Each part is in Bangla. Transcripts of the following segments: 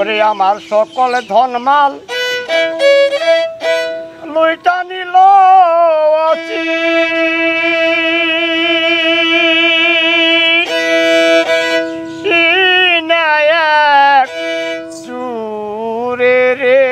ওরে আমার সকল ধনমাল লইটা নিল অচি নায়ক চুরে রে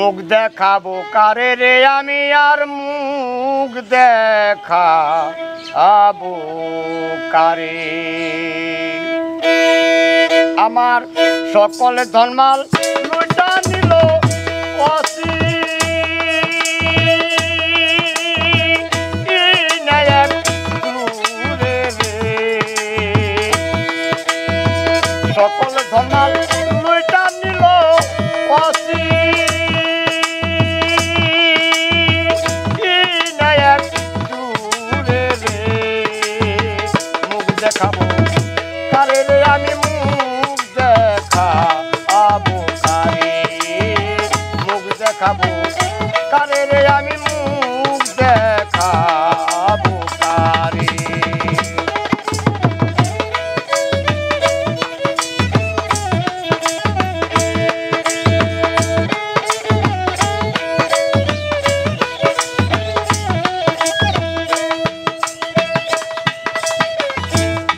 মুখ দেখাবো কারে রে আমি আর মুখ দেখাবো কারে আমার সকল ধনমাল লুটা নিল অসি নায়ক চুরে রে সকল ধনমাল লুটা নিল অসি দেখাবো কারে রে আমি মুখ দেখাবো কারে মুখ দেখাবো কারে রে আমি মুখ দেখাবো কারে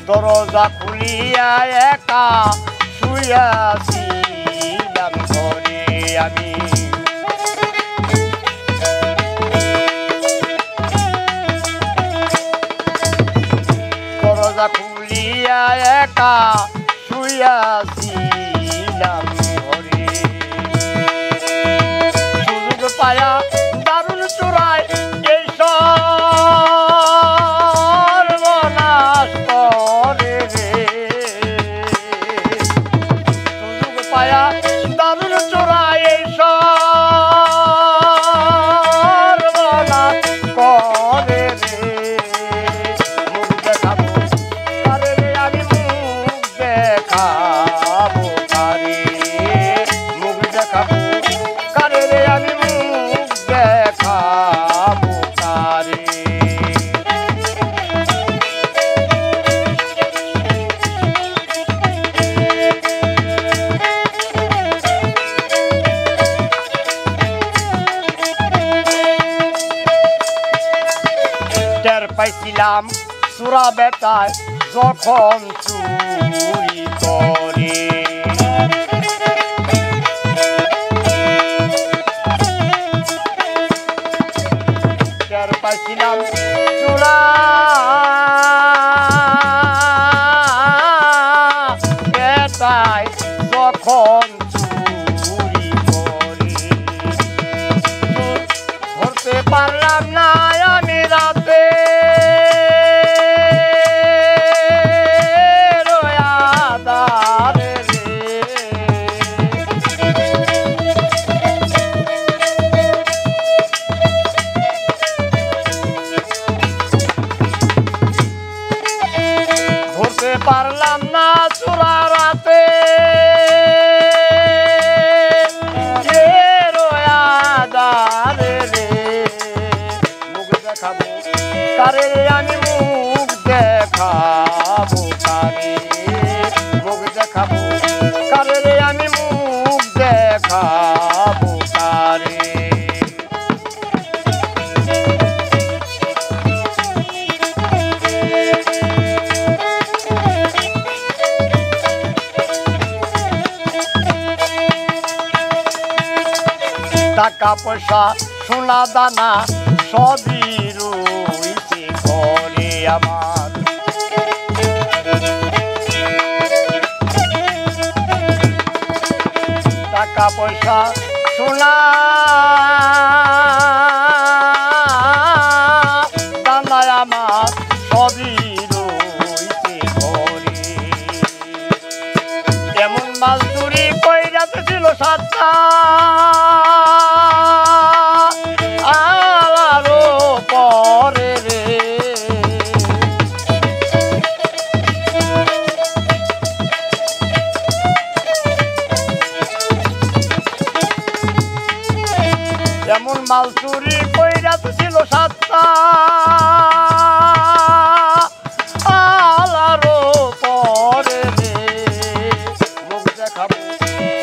দরজা খুলিয়া একা শুইয়াছিলাম ঘরে আমি দরজা খুলিয়া একা শুইয়াছিলাম ঘরে সুযোগ পায়া দারুণ চোরায় এই সর্বনাশ করে রে সুযোগ পায়া দারুণ চোরায় এই সর্বনাশ করে রে মুখ দেখাবো কারে রে আমি মুখ দেখাবো কারে মুখ দেখাবো কারে রে আমি মুখ দেখাবো কারে টের পাইছিলাম চোরা বেটায় যখন চুরি করে টের পাইছিলাম চোরা বেটায় যখন চুরি করে ধরতে পারলাম না আমি রাতে ধরতে পারলাম না চোরা রাতে মুখ দেখাবো কারে আমি মুখ দেখাবো কারে মুখ দেখাবো কারে আমি মুখ দেখাবো কারে টাকা পয়সা সোনা দানা সবই রয়েছে ঘরে আমার টাকা পয়সা সোনা দানা আমার সবই রয়েছে ঘরে এমন মাল চুরি কইরাতে ছিল সাতটা আরো পরে রে এমন মাল চুরি কইরা তো ছিল সাতটা আলারো পরে রে মুখ দেখাবো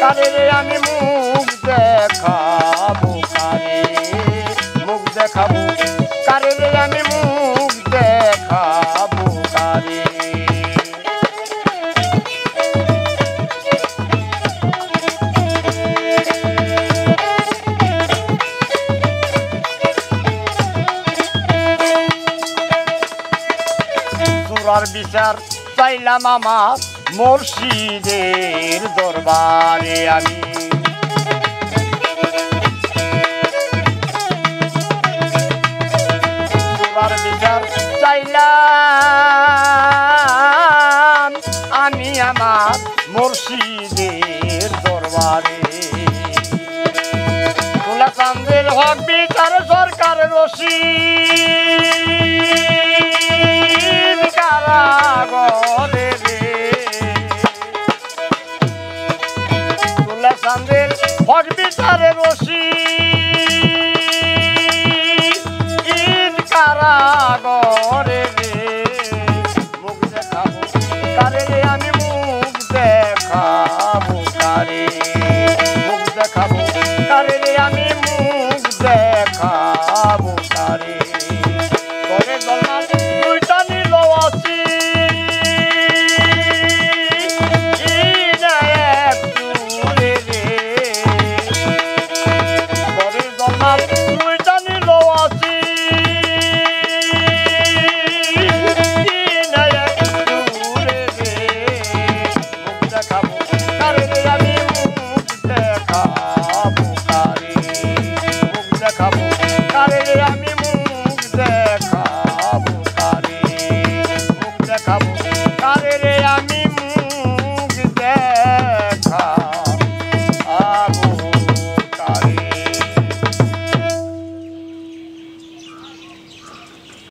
কারে রে আমি মুখ দেখাবো কারে মুখ দেখাবো কারে রে আমি মুখ দেখাবো কারে চোরার বিচার চাইলাম আমার মুর্শিদের দরবারে আমি চোরার বিচার চাইলাম আমি আমার মুর্শিদের দরবারে তোলা চান্দের হক বিচার সরকার রশি কারাগরে রে তোলা চান্দের হক বিচারে রশি কারাগরে রে মুখ দেখাবো কারে রে আমি মুখ দেখাবো কারে মুখ দেখাবো